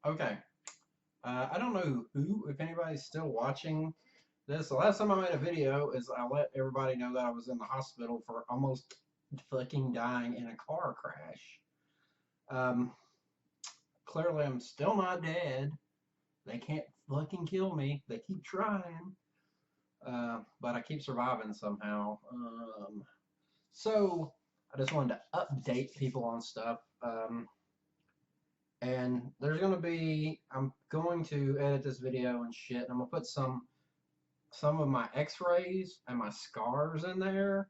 Okay. I don't know if anybody's still watching this. The last time I made a video is I let everybody know that I was in the hospital for almost fucking dying in a car crash. Um, Clearly, I'm still not dead. They can't fucking kill me. They keep trying. But I keep surviving somehow. So I just wanted to update people on stuff. And there's gonna be, I'm going to edit this video and shit. And I'm gonna put some of my X-rays and my scars in there.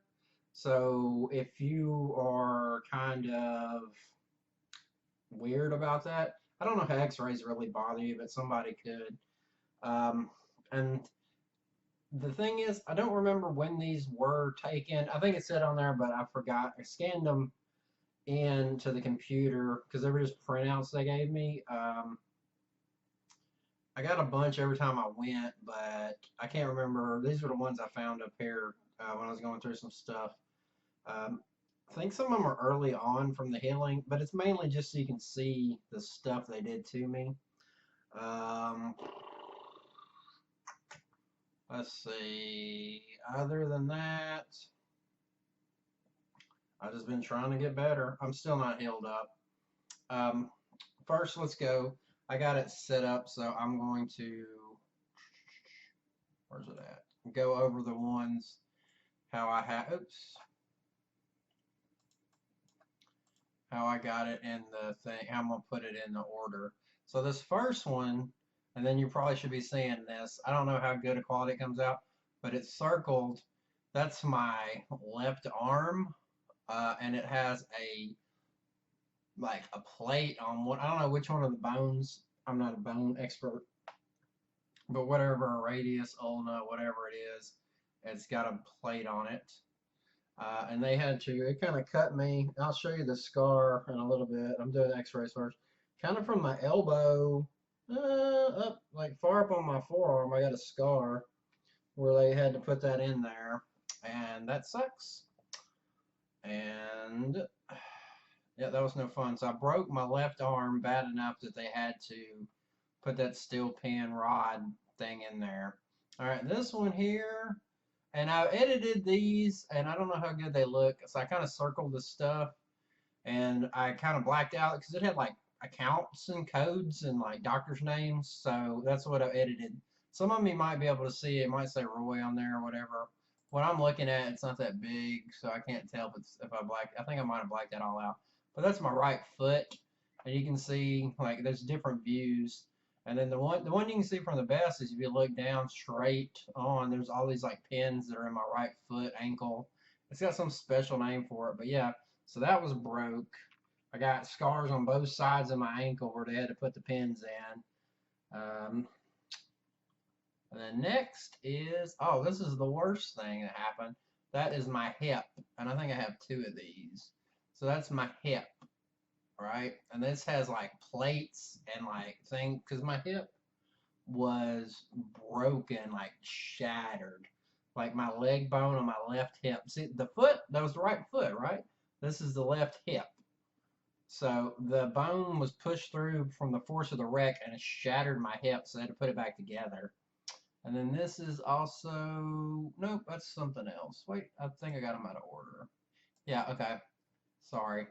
So if you are kind of weird about that, I don't know if X-rays really bother you, but somebody could. Um, and the thing is, I don't remember when these were taken. I think it said on there, but I forgot. I scanned them into the computer because they were just printouts they gave me. I got a bunch every time I went, but I can't remember. These were the ones I found up here when I was going through some stuff. Um, I think some of them are early on from the healing, but it's mainly just so you can see the stuff they did to me. Um, let's see. Other than that, I've just been trying to get better. I'm still not healed up. Um, First, let's go. I got it set up, so I'm going to, where's it at? Go over the ones how I have, oops, how I got it in the thing, how I'm gonna put it in the order. So this first one, and then you probably should be seeing this. I don't know how good a quality it comes out, but it's circled. That's my left arm, and it has a like a plate on one. I don't know which one of the bones. I'm not a bone expert, but whatever radius, ulna, whatever it is, it's got a plate on it. And they had to, it kind of cut me. I'll show you the scar in a little bit. I'm doing x-rays first. Kind of from my elbow up, like far up on my forearm, I got a scar where they had to put that in there. And that sucks. And yeah, that was no fun. So I broke my left arm bad enough that they had to put that steel pen rod thing in there. All right, this one here, and I edited these, and I don't know how good they look. So I kind of circled the stuff, and I kind of blacked out because it had like accounts and codes and like doctors' names. So that's what I edited. Some of you might be able to see it. It might say Roy on there or whatever. What I'm looking at, it's not that big, so I can't tell if I blacked. I think I might have blacked that all out. But that's my right foot, and you can see like there's different views. And then the one you can see from the best is if you look down straight on, there's all these like pins that are in my right foot, ankle. It's got some special name for it, but yeah. So that was broke. I got scars on both sides of my ankle where they had to put the pins in. And then next is, oh, this is the worst thing that happened. That is my hip. And I think I have two of these. So that's my hip, right? And this has like plates and like thing, because my hip was broken, like shattered. Like my leg bone on my left hip. See, the foot, that was the right foot, right? This is the left hip. So the bone was pushed through from the force of the wreck and it shattered my hip, so I had to put it back together. And then this is also, nope, that's something else. Wait, I think I got them out of order. Yeah, okay. Sorry.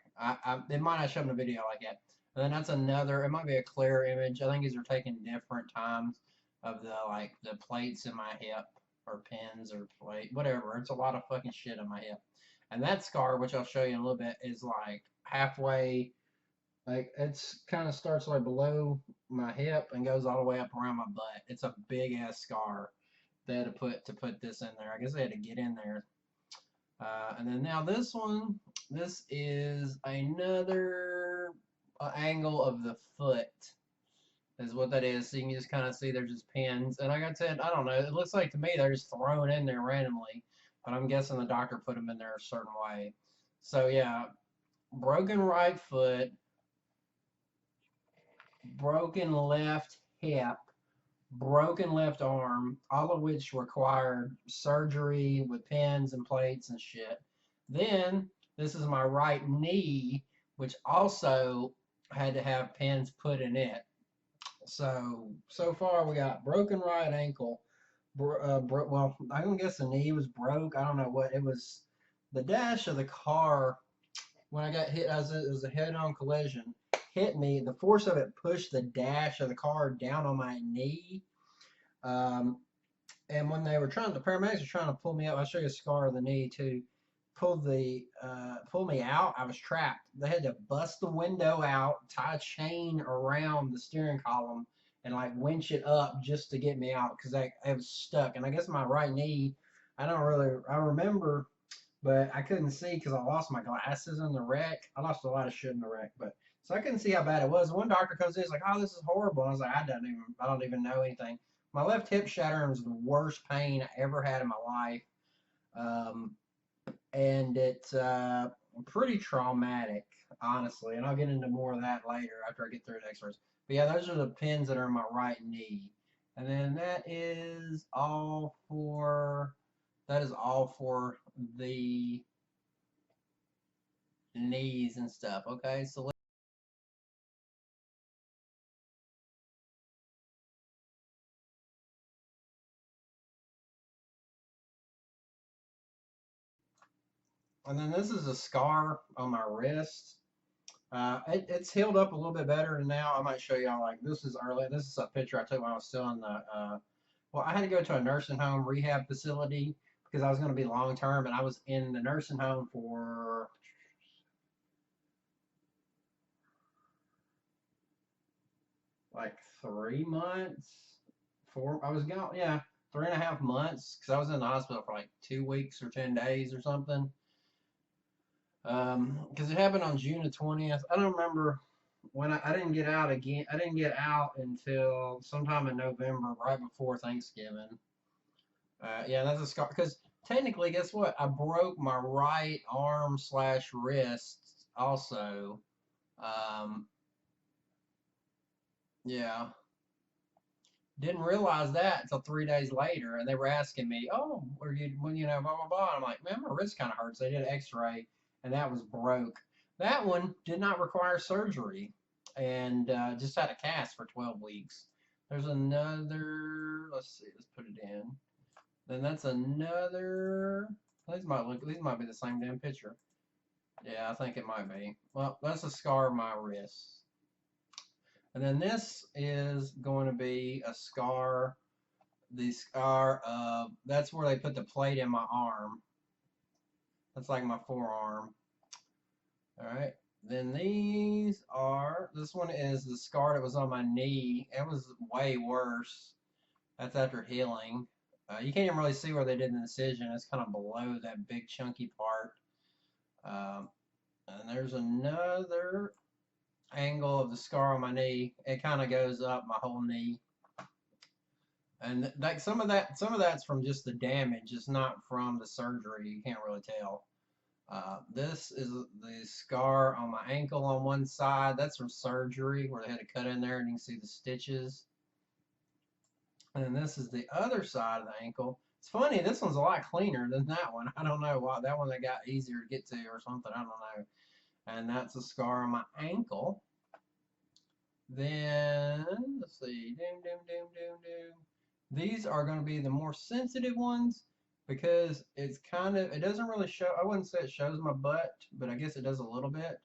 It might not show in the video like that. And then that's another, it might be a clear image. I think these are taken different times of the like the plates in my hip or pins or plate, whatever. It's a lot of fucking shit on my hip. And that scar, which I'll show you in a little bit, is like halfway, like it's kind of starts like below my hip and goes all the way up around my butt. It's a big ass scar they had to put this in there. I guess they had to get in there. And then now this one, this is another angle of the foot is what that is. So you can just kind of see there's just pins. And like I said, I don't know. It looks like to me they're just thrown in there randomly. But I'm guessing the doctor put them in there a certain way. So yeah, broken right foot, broken left hip, broken left arm, all of which required surgery with pins and plates and shit. Then this is my right knee, which also had to have pins put in it. So far we got broken right ankle. Well, I don't guess the knee was broke. I don't know what it was. The dash of the car when I got hit, it was a head-on collision. Hit me. The force of it pushed the dash of the car down on my knee. Um, and when they were trying, the paramedics were trying to pull me up. I'll show you a scar of the knee too. Pull me out. I was trapped. They had to bust the window out, tie a chain around the steering column, and like winch it up just to get me out because I was stuck. And I guess my right knee, I remember, but I couldn't see because I lost my glasses in the wreck. I lost a lot of shit in the wreck, but so I couldn't see how bad it was. One doctor comes in, he's like, "Oh, this is horrible." I was like, I don't even know anything." My left hip shattering was the worst pain I ever had in my life. Um, and it's pretty traumatic, honestly. And I'll get into more of that later after I get through the x-rays. But yeah, those are the pins that are in my right knee. And then that is all for the knees and stuff. Okay, so and then this is a scar on my wrist. It's healed up a little bit better now. I might show y'all like this is early. This is a picture I took when I was still in the well, I had to go to a nursing home rehab facility because I was going to be long term, and I was in the nursing home for like 3 months. I was gone, yeah, 3.5 months because I was in the hospital for like 2 weeks or 10 days or something. Because it happened on June the 20th. I don't remember when I didn't get out again. I didn't get out until sometime in November, right before Thanksgiving. Yeah, that's a scar. Because technically, guess what? I broke my right arm slash wrist also. Um, yeah, didn't realize that until 3 days later, and they were asking me, "Oh, were you when you know blah blah blah?" And I'm like, "Man, my wrist kind of hurts." They did an X-ray, and that was broke. That one did not require surgery, and just had a cast for 12 weeks. There's another. Let's see. Let's put it in. Then that's another. These might be the same damn picture. Yeah, I think it might be. Well, that's a scar of my wrist. And then this is going to be a scar, the scar of, that's where they put the plate in my arm. That's like my forearm. All right. Then this one is the scar that was on my knee. It was way worse. That's after healing. You can't even really see where they did the incision. It's kind of below that big chunky part. Um, and there's another angle of the scar on my knee. It kind of goes up my whole knee. And like some of that's from just the damage. It's not from the surgery. You can't really tell. This is the scar on my ankle on one side. That's from surgery where they had to cut in there and you can see the stitches. And then this is the other side of the ankle. It's funny, this one's a lot cleaner than that one. I don't know why. That one they got easier to get to or something. I don't know. And that's a scar on my ankle. Then, let's see. Doom, doom, doom, doom, doom. These are going to be the more sensitive ones because it doesn't really show. I wouldn't say it shows my butt, but I guess it does a little bit.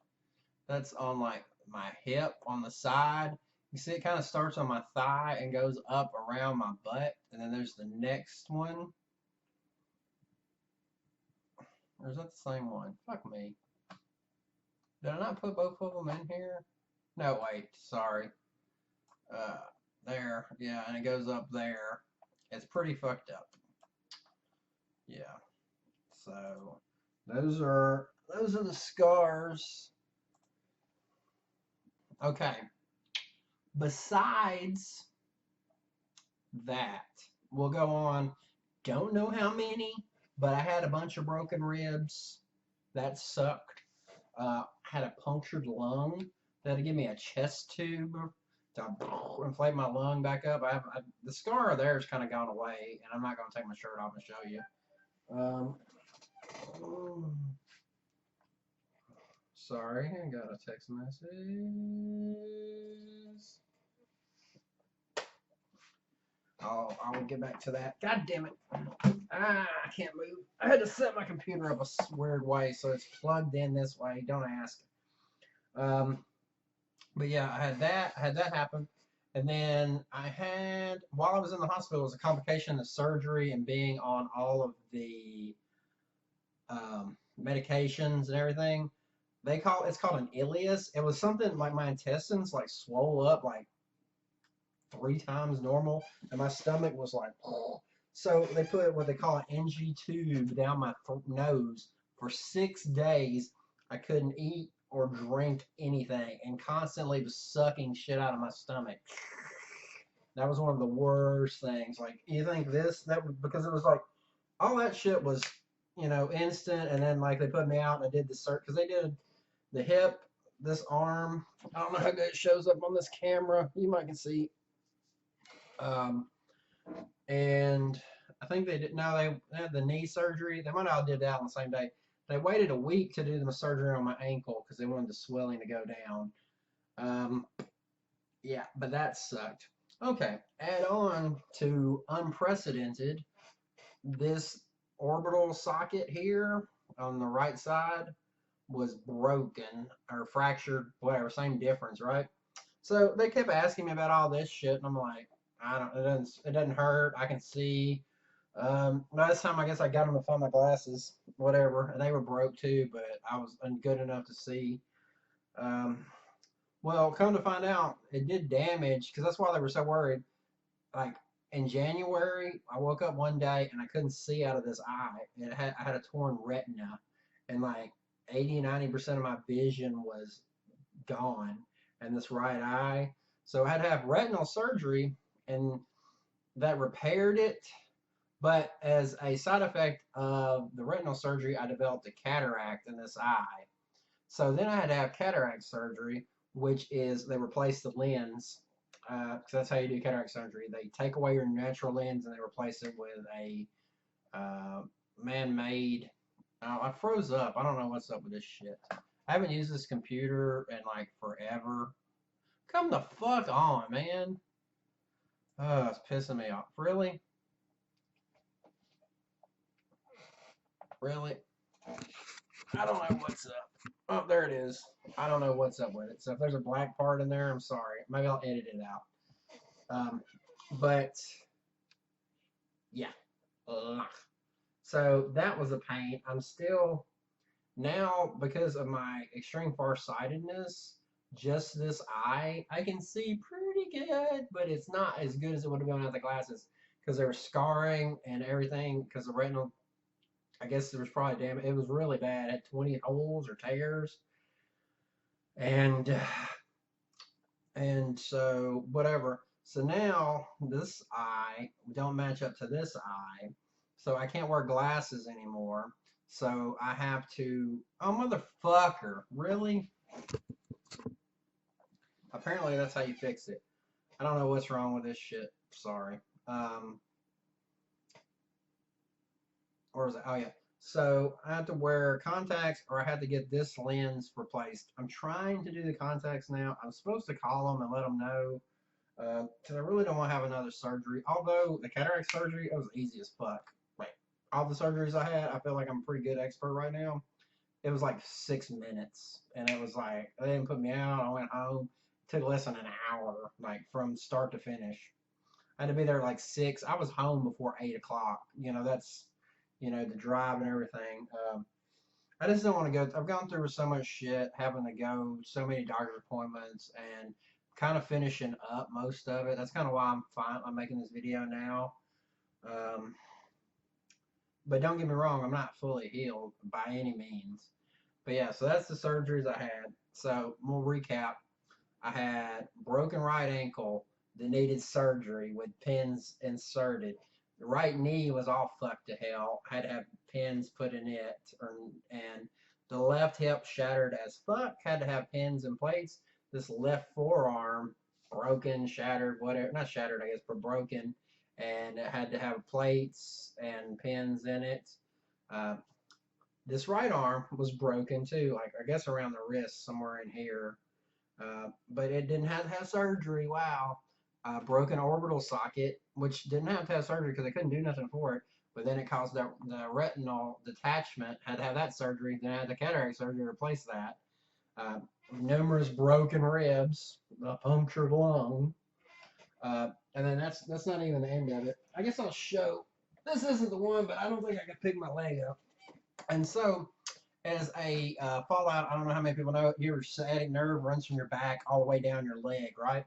That's on like my hip on the side. You see it kind of starts on my thigh and goes up around my butt. And then there's the next one. Or is that the same one? Fuck me. Did I not put both of them in here? No, wait. Sorry. Uh, there. Yeah, and it goes up there. It's pretty fucked up. Yeah. So those are the scars. Okay. Besides that, we'll go on. Don't know how many, but I had a bunch of broken ribs. That sucked. Had a punctured lung. They had to give me a chest tube to inflate my lung back up. The scar there has kind of gone away, and I'm not going to take my shirt off and show you. Sorry, I got a text message. I'll get back to that. God damn it. I can't move. I had to set my computer up a weird way, so it's plugged in this way. Don't ask. But yeah, I had that happen. And then while I was in the hospital, it was a complication of surgery and being on all of the medications and everything. It's called an ileus. It was something like my intestines like swole up like 3 times normal, and my stomach was like, oh. So they put what they call an NG tube down my nose for 6 days. I couldn't eat or drink anything, and constantly was sucking shit out of my stomach. That was one of the worst things. Like you think because it was like all that shit was instant, and then like they put me out and I did the because they did the hip, this arm. I don't know how good it shows up on this camera. You might can see. And I think they did. No, they had the knee surgery. They might not have did that on the same day. They waited a week to do the surgery on my ankle because they wanted the swelling to go down. Yeah, but that sucked. Okay, add on to unprecedented. This orbital socket here on the right side was broken or fractured, whatever, same difference, right? So they kept asking me about all this shit, and I'm like, it doesn't hurt. I can see. By this time, I guess I got them to find my glasses, whatever, and they were broke too, but I was good enough to see. Well, come to find out, it did damage because that's why they were so worried. Like in January, I woke up one day and I couldn't see out of this eye. I had a torn retina, and like 80-90% of my vision was gone in this right eye. So I had to have retinal surgery, and that repaired it. But as a side effect of the retinal surgery, I developed a cataract in this eye. So then I had to have cataract surgery, which is they replace the lens. Because that's how you do cataract surgery. They take away your natural lens and they replace it with a man-made. I froze up. I don't know what's up with this shit. I haven't used this computer in like forever. Come the fuck on, man. Oh, it's pissing me off. Really? Really? I don't know what's up. Oh, there it is. I don't know what's up with it. So if there's a black part in there, I'm sorry. Maybe I'll edit it out. But yeah. Ugh. So that was a pain. I'm still now, because of my extreme farsightedness, just this eye, I can see pretty good, but it's not as good as it would have been without the glasses because there was scarring and everything because the retinal, I guess there was probably damage. It was really bad. It had 20 holes or tears. And so whatever. So now this eye don't match up to this eye. So I can't wear glasses anymore. So I have to, oh motherfucker, really? Apparently that's how you fix it. I don't know what's wrong with this shit. Sorry. Or is it? Oh yeah. So I have to wear contacts or I have to get this lens replaced. I'm trying to do the contacts now. I'm supposed to call them and let them know because I really don't want to have another surgery. Although the cataract surgery, it was easy as fuck. Like all the surgeries I had, I feel like I'm a pretty good expert right now. It was like 6 minutes, and it was like they didn't put me out. I went home. It took less than an hour, like from start to finish. I had to be there like 6. I was home before 8 o'clock. That's the drive and everything. I just don't want to go. I've gone through so much shit, having to go so many doctor's appointments, and kind of finishing up most of it. That's kind of why I'm making this video now. But don't get me wrong, I'm not fully healed by any means. But yeah, so that's the surgeries I had. So we'll recap. I had broken right ankle that needed surgery with pins inserted. The right knee was all fucked to hell. I had to have pins put in it, and the left hip shattered as fuck. Had to have pins and plates. This left forearm broken, shattered, whatever. Not shattered, I guess, but broken. And it had to have plates and pins in it. This right arm was broken too, like I guess around the wrist, somewhere in here. But it didn't have to have surgery. Wow. a broken orbital socket, which didn't have to have surgery because they couldn't do nothing for it. But then it caused the retinal detachment, had to have that surgery, then I had the cataract surgery to replace that. Uh, Numerous broken ribs, a punctured lung. And then that's not even the end of it. I guess I'll show. This isn't the one, but I don't think I can pick my leg up. And so, as a fallout, I don't know how many people know it. Your sciatic nerve runs from your back all the way down your leg, right?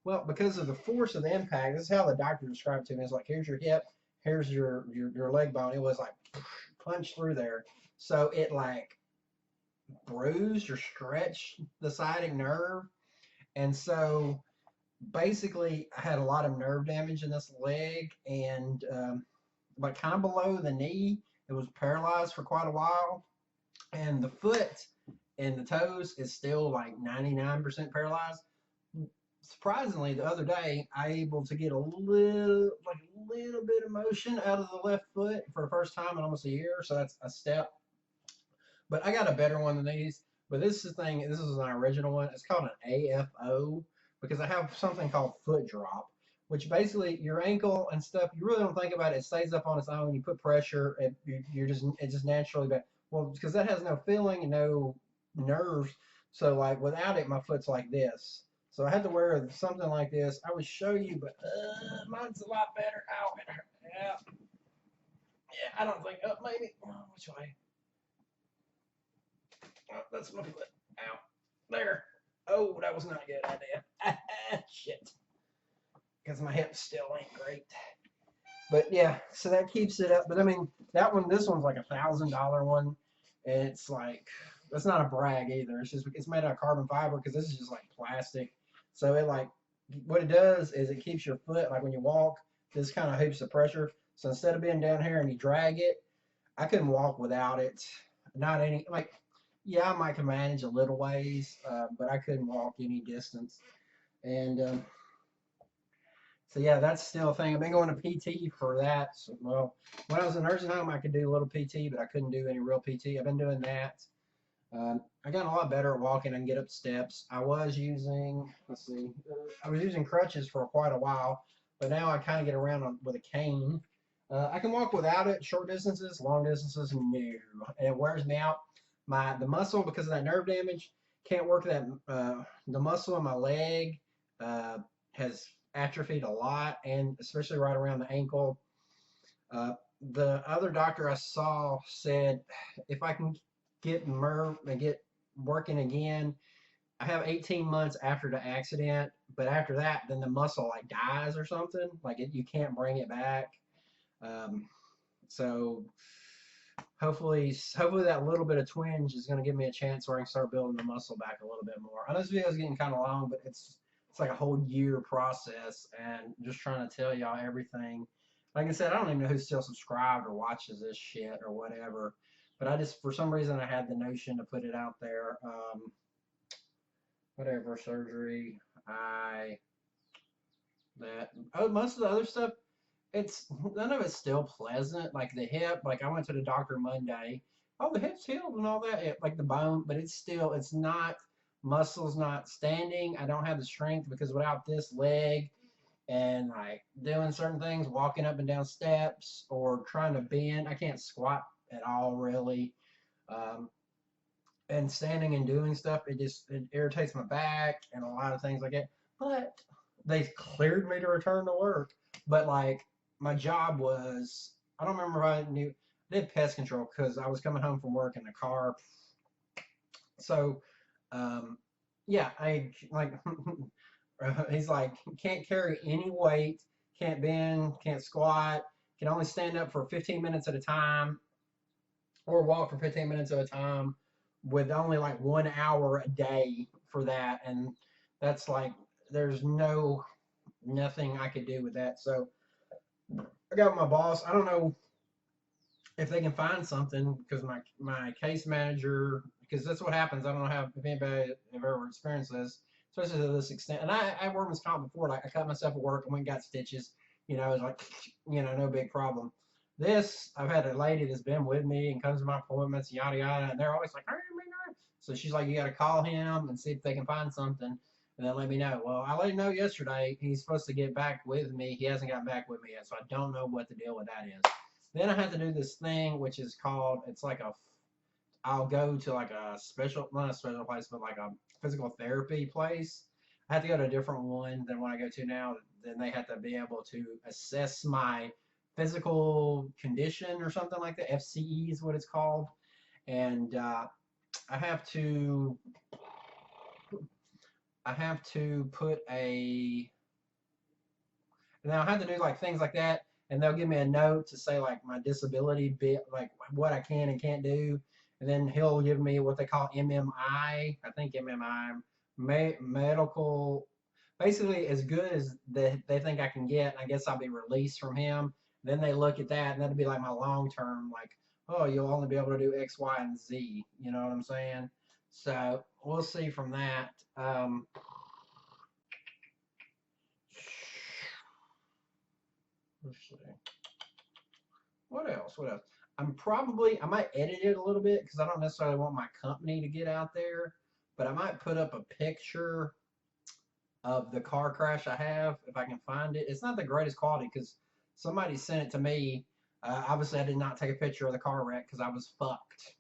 Well, because of the force of the impact, this is how the doctor described it to me. It's like, here's your hip, here's your leg bone. It was like punched through there. So it like bruised or stretched the sciatic nerve. And so basically, I had a lot of nerve damage in this leg, and like kind of below the knee, it was paralyzed for quite a while. And the foot and the toes is still like 99% paralyzed. Surprisingly, the other day I able to get a little bit of motion out of the left foot for the first time in almost a year. So that's a step. But I got a better one than these. But this is thing. This is an original one. It's called an AFO because I have something called foot drop, which basically your ankle and stuff. You really don't think about it. It stays up on its own. You put pressure. It just naturally. But well, because that has no feeling and no nerves. So like without it, my foot's like this. So I had to wear something like this. I would show you, but mine's a lot better. Ow, yeah, yeah. I don't think. Oh, maybe. Oh, which way? Oh, that's my foot. Ow. There. Oh, that was not a good idea. Shit. Because my hip still ain't great. But yeah, so that keeps it up. But I mean, this one's like $1,000 one. And it's like, that's not a brag either. It's made out of carbon fiber because this is just like plastic. So it like, what it does is it keeps your foot, like when you walk, this kind of hoops the pressure. So instead of being down here and you drag it, I couldn't walk without it. Not any, like, yeah, I might can manage a little ways, but I couldn't walk any distance. And so yeah, that's still a thing. I've been going to PT for that. So, well, when I was in nursing home, I could do a little PT, but I couldn't do any real PT. I've been doing that. I got a lot better at walking and get up steps. I was using, let's see, I was using crutches for quite a while, but now I kind of get around with a cane. I can walk without it, short distances, long distances, no. And it wears me out. The muscle, because of that nerve damage, can't work that. The muscle in my leg has atrophied a lot, and especially right around the ankle. The other doctor I saw said if I can get working again, I have 18 months after the accident, but after that, then the muscle like dies or something. Like you can't bring it back. Um, so hopefully that little bit of twinge is going to give me a chance where I can start building the muscle back a little bit more. I know this video is getting kind of long, but it's like a whole year process, and just trying to tell y'all everything. Like I said, I don't even know who's still subscribed or watches this shit or whatever, but I just, for some reason, I had the notion to put it out there. Whatever surgery, most of the other stuff, it's none of it's still pleasant. Like the hip, like I went to the doctor Monday. Oh, the hip's healed and all that, like the bone, but it's not, muscle's not standing. I don't have the strength because without this leg and like doing certain things, walking up and down steps or trying to bend, I can't squat at all really. And standing and doing stuff, it irritates my back and a lot of things like that. But they cleared me to return to work. But like my job was, I don't remember if I knew, I did pest control because I was coming home from work in the car. So, yeah, I like, he's like, can't carry any weight, can't bend, can't squat, can only stand up for 15 minutes at a time or walk for 15 minutes at a time with only like 1 hour a day for that. And that's like, there's nothing I could do with that. So I got my boss. I don't know if they can find something because my case manager, because that's what happens. I don't know if anybody have ever experienced this, especially to this extent. And I worked with comp before. Like I cut myself at work and went and got stitches. It's like, no big problem. This, I've had a lady that's been with me and comes to my appointments, yada yada, and they're always like, hey, so she's like, you got to call him and see if they can find something. and then let me know. Well, I let him know yesterday. He's supposed to get back with me. He hasn't got back with me yet, so I don't know what the deal with that is. Then I have to do this thing, which is called, it's like a, I'll go to like a special, not a special place, but like a physical therapy place. I have to go to a different one than what I go to now. Then they have to be able to assess my physical condition or something like that. FCE is what it's called. And I have to put a, and then I'll have to do like things like that, and they'll give me a note to say like my disability bit, like what I can and can't do, and then he'll give me what they call MMI. I think MMI, medical, basically as good as they think I can get. I guess I'll be released from him. Then they look at that, and that'll be like my long term, like, oh, you'll only be able to do X, Y, and Z. You know what I'm saying? So we'll see from that. Let's see. What else? What else? I might edit it a little bit because I don't necessarily want my company to get out there, but I might put up a picture of the car crash I have if I can find it. It's not the greatest quality because somebody sent it to me. Obviously, I did not take a picture of the car wreck because I was fucked.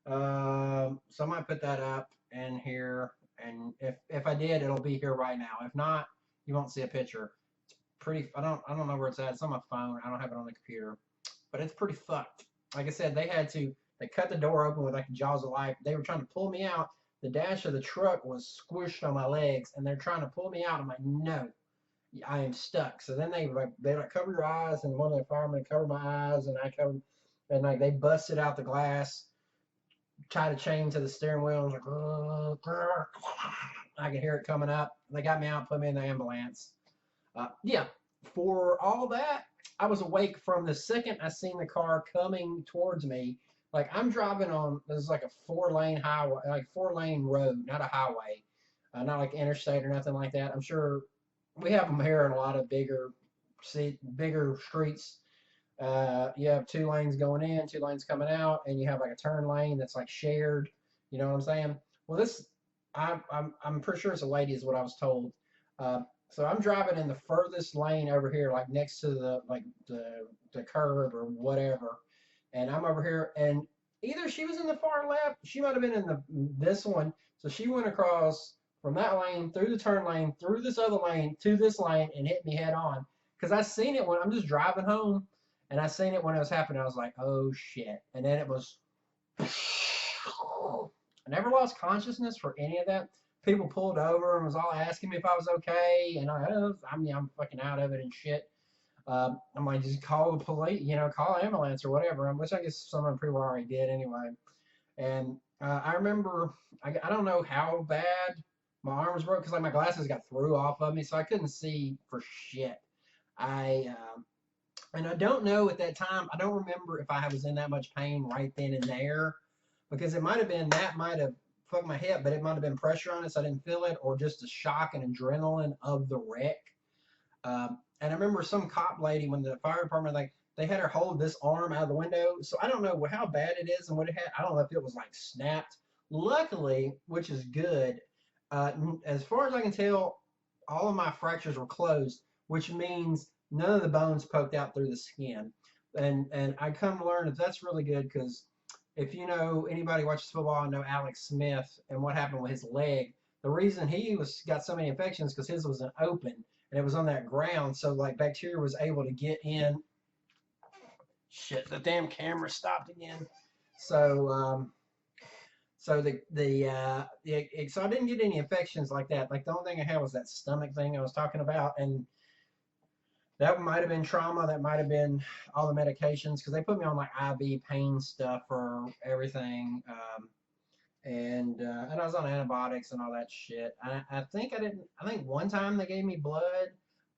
So I might put that up in here, and if I did, it'll be here right now. If not, you won't see a picture. It's pretty. I don't know where it's at. It's on my phone. I don't have it on the computer, but it's pretty fucked. Like I said, they cut the door open with like the jaws of life. They were trying to pull me out. The dash of the truck was squished on my legs, and they're trying to pull me out. I'm like, no, I am stuck. So then they like cover your eyes, and one of the firemen covered my eyes, and I covered, and like they busted out the glass, tied a chain to the steering wheel. I was like, I could hear it coming up. They got me out, put me in the ambulance. Yeah, for all that, I was awake from the second I seen the car coming towards me. Like I'm driving on, this is like a 4-lane highway, like 4-lane road, not a highway, not like interstate or nothing like that. I'm sure we have them here in a lot of bigger streets. You have 2 lanes going in, 2 lanes coming out, and you have like a turn lane that's like shared. You know what I'm saying? Well, I'm pretty sure it's a lady is what I was told. So I'm driving in the furthest lane over here, like next to the curb or whatever, and I'm over here, and either she was in the far left, she might have been in this one, so she went across from that lane through the turn lane, through this other lane to this lane, and hit me head on. Because I seen it when I'm just driving home, and I seen it when it was happening. I was like, oh shit, and then it was. I never lost consciousness for any of that. People pulled over and was all asking me if I was okay, and I'm fucking out of it and shit. I'm like, just call the police, call an ambulance or whatever, which I guess some of the people already did anyway. And I remember, I don't know how bad my arm was broke because like my glasses got threw off of me, so I couldn't see for shit. And I don't know at that time. I don't remember if I was in that much pain right then and there, because it might have been that might have fucked my hip, but it might have been pressure on it, so I didn't feel it, or just the shock and adrenaline of the wreck. And I remember some cop lady when the fire department, like they had her hold this arm out of the window. So I don't know how bad it is and what it had. I don't know if it was like snapped. Luckily, which is good, as far as I can tell, all of my fractures were closed, which means none of the bones poked out through the skin. And I come to learn that that's really good because if you know anybody watches football and know Alex Smith and what happened with his leg, the reason he got so many infections because his was an open and it was on that ground, so like bacteria was able to get in. Shit, the damn camera stopped again. So so so I didn't get any infections like that. Like the only thing I had was that stomach thing I was talking about, and that might have been trauma. That might have been all the medications because they put me on like IV pain stuff for everything. And I was on antibiotics and all that shit. I think I didn't. I think one time they gave me blood,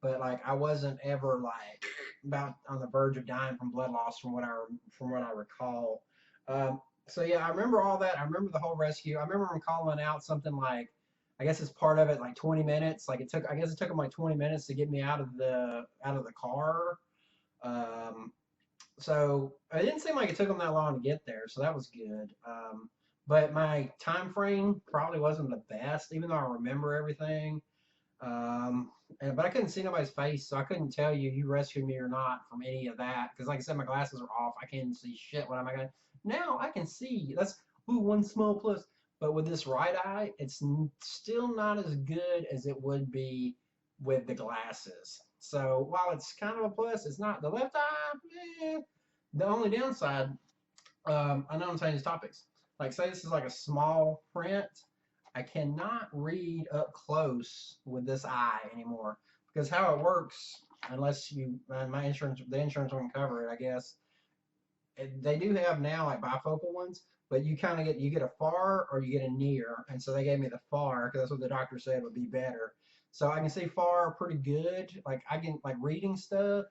but like I wasn't ever like about on the verge of dying from blood loss from what I recall. So yeah, I remember all that. I remember the whole rescue. I remember them calling out something like, I guess it's part of it, like 20 minutes. Like I guess it took them like 20 minutes to get me out of the car. So it didn't seem like it took them that long to get there. So that was good. But my time frame probably wasn't the best, even though I remember everything. Um, but I couldn't see nobody's face, so I couldn't tell you rescued me or not from any of that. Because, like I said, my glasses are off. I can't see shit. What am I going to? Now I can see. That's one small plus. But with this right eye, it's still not as good as it would be with the glasses. So while it's kind of a plus, it's not. The left eye, the only downside, I know I'm saying these topics. Like, say this is like a small print. I cannot read up close with this eye anymore because how it works, unless you, my insurance, the insurance won't cover it, I guess. They do have now like bifocal ones, but you kind of get, you get a far or you get a near, and so they gave me the far because that's what the doctor said would be better. So I can see far pretty good. Like I can like reading stuff.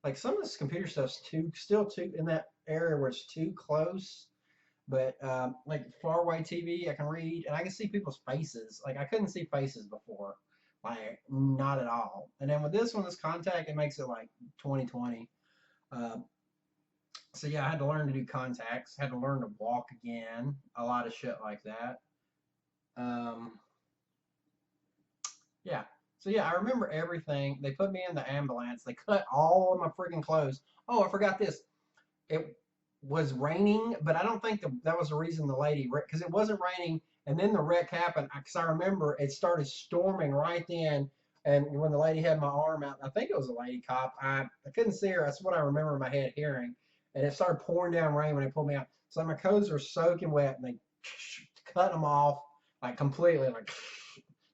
Like some of this computer stuff's still too in that area where it's too close. But like far away TV, I can read and I can see people's faces. Like I couldn't see faces before, like not at all. And then with this one, this contact, it makes it like 20/20. Um, so yeah, I had to learn to do contacts. Had to learn to walk again. A lot of shit like that. Um, yeah. So yeah, I remember everything. They put me in the ambulance. They cut all of my freaking clothes. Oh, I forgot this. It was raining, but I don't think that was the reason the lady, because it wasn't raining, and then the wreck happened. Because I remember it started storming right then, and when the lady had my arm out, I think it was a lady cop. I couldn't see her. That's what I remember in my head hearing, and it started pouring down rain when they pulled me out. So my clothes were soaking wet, and they cut them off like completely, like.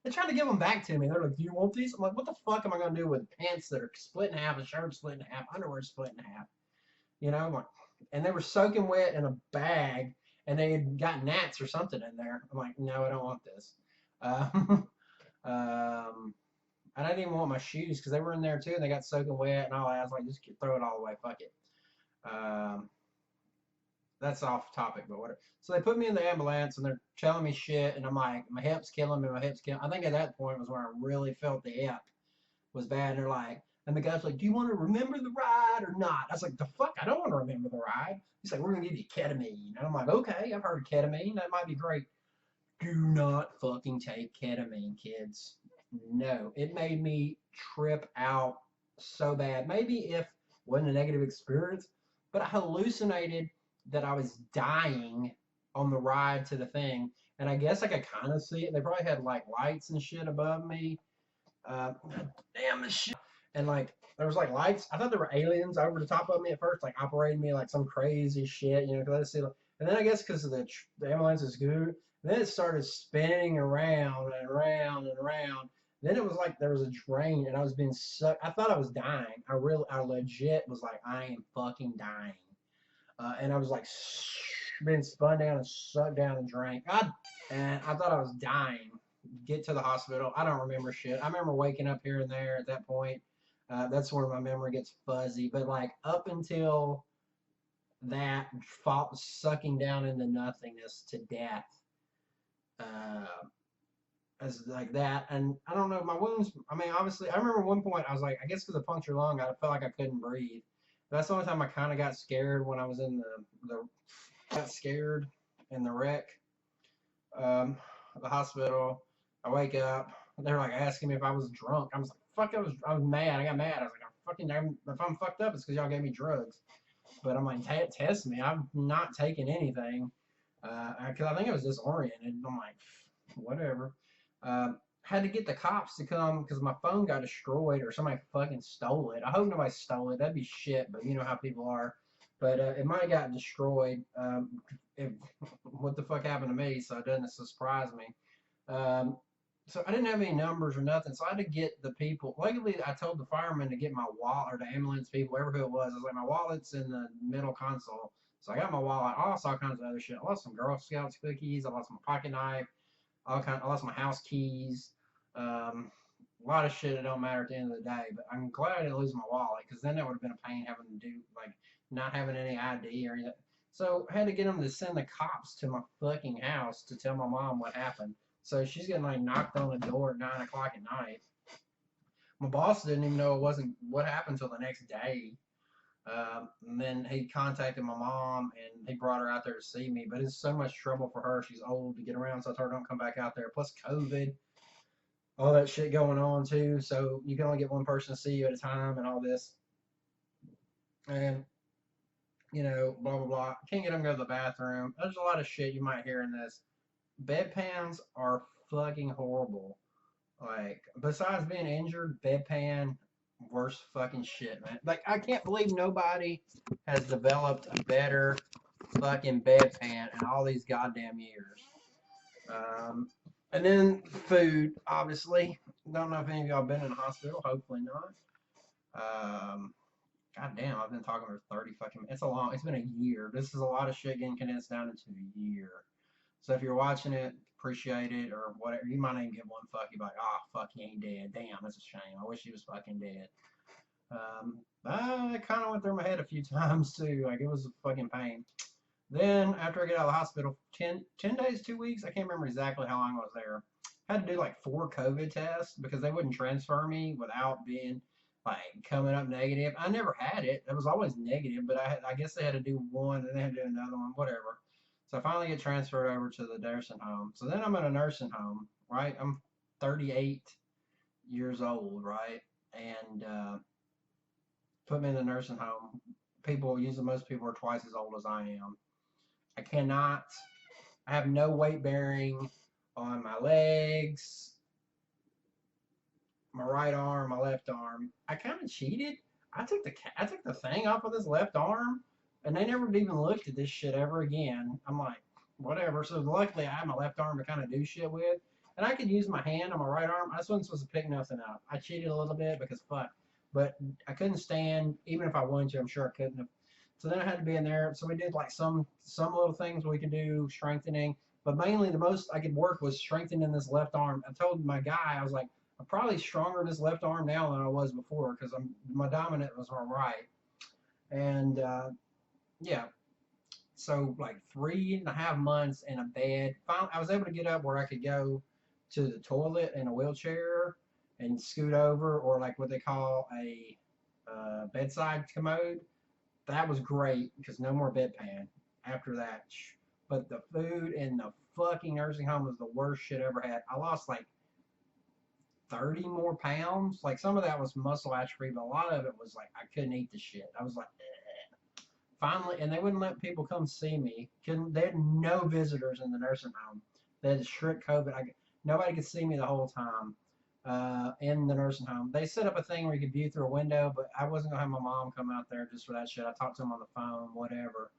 They tried to give them back to me. They're like, "Do you want these?" I'm like, "What the fuck am I gonna do with pants that are split in half, a shirt split in half, underwear split in half?" You know, like, and they were soaking wet in a bag, and they had got gnats or something in there. I'm like, no, I don't want this. Um, and I didn't even want my shoes because they were in there too, and they got soaking wet and all that. I was like, just throw it all away, fuck it. Um, that's off topic, but whatever. So they put me in the ambulance and they're telling me shit, and I'm like, my hip's killing me, my hip's killing. I think at that point was when I really felt the hip was bad. And they're like, and the guy's like, "Do you want to remember the ride or not?" I was like, "The fuck, I don't want to remember the ride." He's like, "We're gonna give you ketamine," and I'm like, "Okay, I've heard of ketamine. That might be great." Do not fucking take ketamine, kids. No, it made me trip out so bad. Maybe if it wasn't a negative experience, but I hallucinated that I was dying on the ride to the thing, and I guess I could kind of see it. They probably had like lights and shit above me. Uh, damn this shit. And like there was like lights. I thought there were aliens over the top of me at first, like operating me like some crazy shit, you know. Cause I see, and then I guess because the ambulance is good, then it started spinning around and around and around. Then it was like there was a drain, and I was being sucked. I thought I was dying. I legit was like, I am fucking dying. And I was like being spun down and sucked down the drain. God, and I thought I was dying. Get to the hospital. I don't remember shit. I remember waking up here and there at that point. That's where my memory gets fuzzy. But like up until that, sucking down into nothingness to death, uh, as like that. And I don't know, my wounds. I mean, obviously, I remember one point I was like, I guess because of punctured lung, I felt like I couldn't breathe. That's the only time I kind of got scared when I was in got scared in the wreck. Um, the hospital. I wake up. They're like asking me if I was drunk. I was like, fuck, I was mad. I got mad. I was like, if I'm fucked up, it's because y'all gave me drugs. But I'm like, test me. I'm not taking anything. Because I think I was disoriented. I'm like, whatever. Had to get the cops to come because my phone got destroyed or somebody fucking stole it. I hope nobody stole it. That'd be shit, but you know how people are. But it might have got destroyed. If, what the fuck happened to me? So it doesn't surprise me. Um, so I didn't have any numbers or nothing. So I had to get the people. Luckily, I told the fireman to get my wallet or the ambulance people, whoever who it was. I was like, my wallet's in the middle console. So I got my wallet. I lost all kinds of other shit. I lost some Girl Scouts cookies. I lost my pocket knife. I lost my house keys. A lot of shit that don't matter at the end of the day. But I'm glad I didn't lose my wallet because then that would have been a pain having to do like not having any ID or anything. So I had to get them to send the cops to my fucking house to tell my mom what happened. So she's getting like knocked on the door at 9 o'clock at night. My boss didn't even know it wasn't what happened until the next day. And then he contacted my mom and he brought her out there to see me. But it's so much trouble for her. She's old to get around, so I told her don't come back out there. Plus COVID, all that shit going on too. So you can only get one person to see you at a time and all this. And blah blah blah. Can't get them to go to the bathroom. There's a lot of shit you might hear in this. Bedpans are fucking horrible. Like, besides being injured, bedpan, worst fucking shit, man. Like, I can't believe nobody has developed a better fucking bedpan in all these goddamn years. Um, and then food, obviously. Don't know if any of y'all been in a hospital. Hopefully not. God damn, I've been talking for 30 fucking minutes. It's been a year. This is a lot of shit getting condensed down into a year. So if you're watching it, appreciate it or whatever. You might not even give one fuck. You're like, oh, fuck, he ain't dead. Damn, that's a shame. I wish he was fucking dead. I kind of went through my head a few times too. Like, it was a fucking pain. Then after I get out of the hospital, 10 days, 2 weeks, I can't remember exactly how long I was there. I had to do like 4 COVID tests because they wouldn't transfer me without being like coming up negative. I never had it. It was always negative, but I guess they had to do one and they had to do another one, whatever. So I finally get transferred over to the nursing home. So then I'm in a nursing home, right? I'm 38 years old, right? And put me in the nursing home. Most people are twice as old as I am. I cannot, I have no weight bearing on my legs, my right arm, my left arm. I kind of cheated. I took the thing off of this left arm, and they never even looked at this shit ever again. I'm like, whatever. So luckily, I have my left arm to kind of do shit with, and I could use my hand on my right arm. I wasn't supposed to pick nothing up. I cheated a little bit because fuck, but I couldn't stand. Even if I wanted to, I'm sure I couldn't have. So then I had to be in there. So we did like some little things we could do strengthening, but mainly the most I could work was strengthening this left arm. I told my guy, I was like, I'm probably stronger in this left arm now than I was before because my dominant was my right. And yeah, so like 3.5 months in a bed. Finally, I was able to get up where I could go to the toilet in a wheelchair and scoot over, or like what they call a bedside commode. That was great because no more bedpan after that. But the food in the fucking nursing home was the worst shit I ever had. I lost like 30 more pounds. Like some of that was muscle atrophy, but a lot of it was like I couldn't eat the shit. I was like, eh. Finally, and they wouldn't let people come see me. They had no visitors in the nursing home. They had strict COVID. Nobody could see me the whole time in the nursing home. They set up a thing where you could view through a window, but I wasn't gonna have my mom come out there just for that shit. I talked to them on the phone, whatever.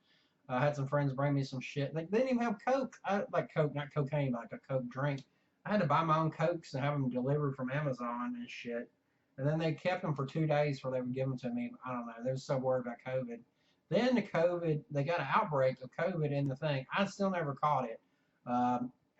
I had some friends bring me some shit. They didn't even have Coke. Like Coke, not cocaine, but like a Coke drink. I had to buy my own Cokes and have them delivered from Amazon and shit. And then they kept them for 2 days before they would give them to me. I don't know. They were so worried about COVID. Then they got an outbreak of COVID in the thing. I still never caught it.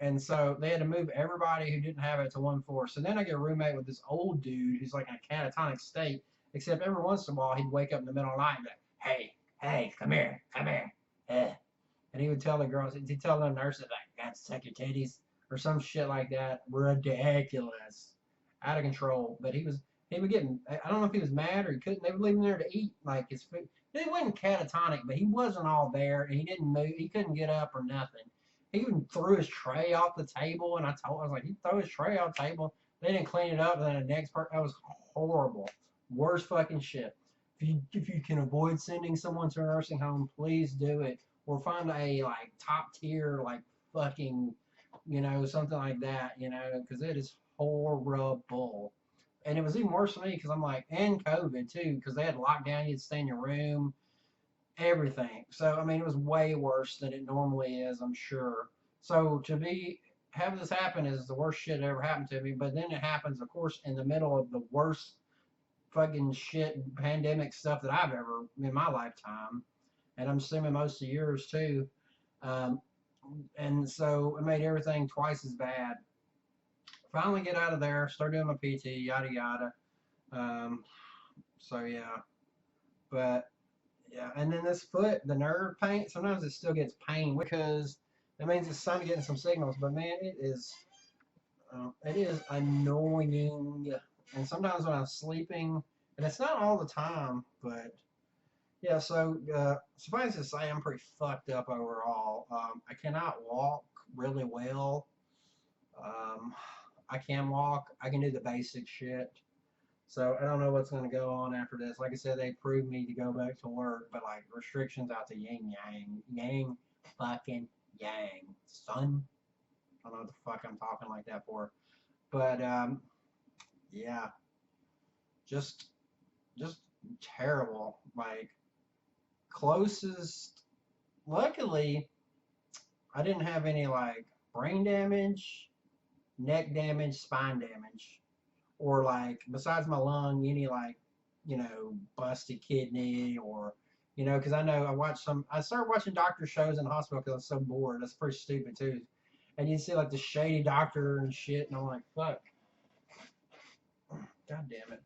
And so they had to move everybody who didn't have it to one floor. So then I get a roommate with this old dude who's like in a catatonic state, except every once in a while he'd wake up in the middle of the night and be like, hey, come here, come here. And he would tell the girls, he'd tell the nurses, like, got to suck your titties or some shit like that. Ridiculous. Out of control. But he would get, I don't know if he was mad or he couldn't, they would leave him there to eat like his food. He wasn't catatonic, but he wasn't all there and he didn't move, he couldn't get up or nothing. He even threw his tray off the table and I was like, he threw his tray off the table. They didn't clean it up and then the next part, that was horrible. Worst fucking shit. If you can avoid sending someone to a nursing home, please do it. Or find a like top tier like fucking something like that, because it is horrible. And it was even worse for me because I'm like, and COVID too, because they had lockdown, you had to stay in your room, everything. So I mean, it was way worse than it normally is, I'm sure. So have this happen is the worst shit that ever happened to me. But then it happens, of course, in the middle of the worst fucking shit pandemic stuff that I've ever in my lifetime, and I'm assuming most of yours too. Um, and so it made everything twice as bad. Finally get out of there, start doing my PT, yada yada. So yeah, but yeah, and then this foot, the nerve pain. Sometimes it still gets pain because that means it's time to get some signals. But man, it is annoying. And sometimes when I'm sleeping, and it's not all the time, but Yeah, so suffice to say, I'm pretty fucked up overall. I cannot walk really well. Um, I can walk. I can do the basic shit. So I don't know what's going to go on after this. Like I said, they approved me to go back to work, but like restrictions out to yin yang, yang, fucking yang, son. I don't know what the fuck I'm talking like that for, but yeah, just just terrible. Like closest. Luckily, I didn't have any like brain damage, neck damage, spine damage, or like besides my lung, any like busted kidney or because I know I started watching doctor shows in the hospital because I was so bored. That's pretty stupid too. And you see like the shady doctor and shit, and I'm like, fuck, god damn it.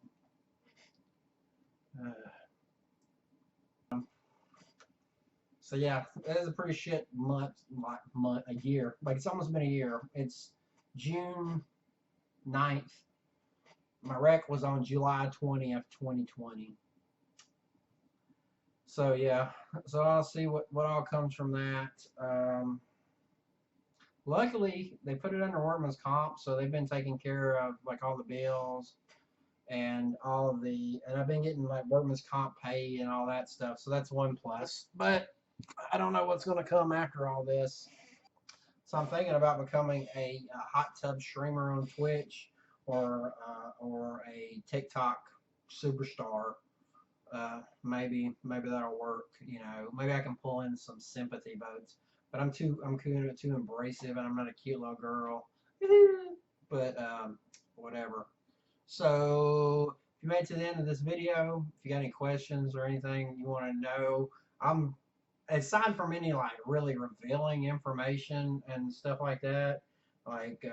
So yeah, it is a pretty shit a year. Like it's almost been a year. It's June 9th. My wreck was on July 20th, 2020. So yeah, so I'll see what all comes from that. Luckily, they put it under workman's comp, so they've been taking care of like all the bills and all of and I've been getting like workman's comp pay and all that stuff. So that's one plus. But I don't know what's going to come after all this. So I'm thinking about becoming a hot tub streamer on Twitch or a TikTok superstar. Maybe that'll work. Maybe I can pull in some sympathy votes. But I'm too abrasive, and I'm not a cute little girl. But whatever. So if you made it to the end of this video, if you got any questions or anything you want to know, I'm aside from any like really revealing information and stuff like that, like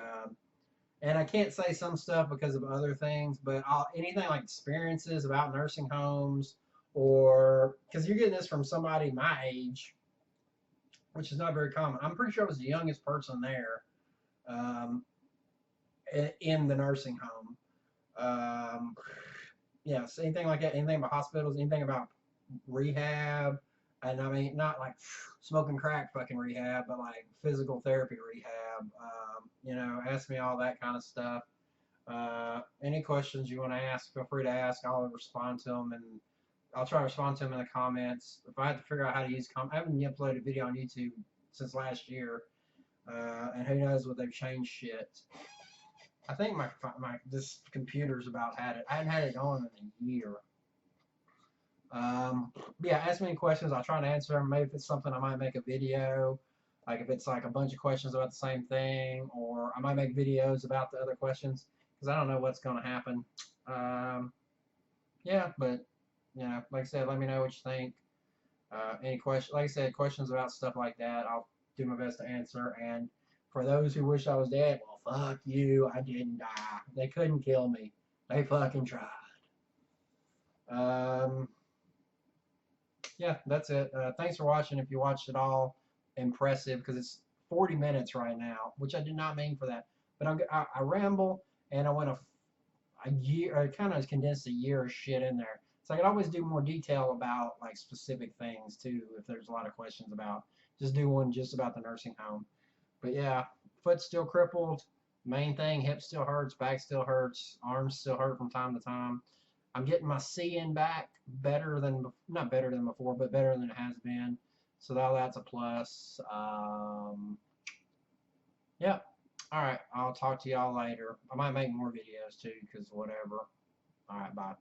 and I can't say some stuff because of other things, but anything like experiences about nursing homes or because you're getting this from somebody my age, which is not very common. I'm pretty sure I was the youngest person there um, in the nursing home. Um, yes, anything like that, anything about hospitals, anything about rehab, and I mean not like smoking crack fucking rehab, but like physical therapy rehab. Ask me all that kind of stuff. Any questions you want to ask, feel free to ask. I'll respond to them, and I'll try to respond to them in the comments. If I have to figure out how to use I haven't uploaded a video on YouTube since last year, and who knows what they've changed shit. I think my this computer's about had it. I hadn't had it on in a year. Yeah, ask me any questions. I'll try to answer them. Maybe if it's something, I might make a video. Like if it's like a bunch of questions about the same thing, or I might make videos about the other questions because I don't know what's going to happen. Um, yeah, but like I said, let me know what you think. Any questions? Like I said, questions about stuff like that, I'll do my best to answer. And for those who wish I was dead, well, fuck you. I didn't die. They couldn't kill me. They fucking tried. Um, yeah, that's it. Thanks for watching. If you watched it all, impressive because it's 40 minutes right now, which I did not mean for that. But I ramble and I went a year, I kind of condensed a year of shit in there. So I could always do more detail about like specific things too, if there's a lot of questions about. Just do one just about the nursing home. But yeah, foot's still crippled. Main thing, hip still hurts, back still hurts, arms still hurt from time to time. I'm getting my seeing back better than not better than before, but better than it has been. So that's a plus. Yeah. All right. I'll talk to y'all later. I might make more videos too, because whatever. All right. Bye.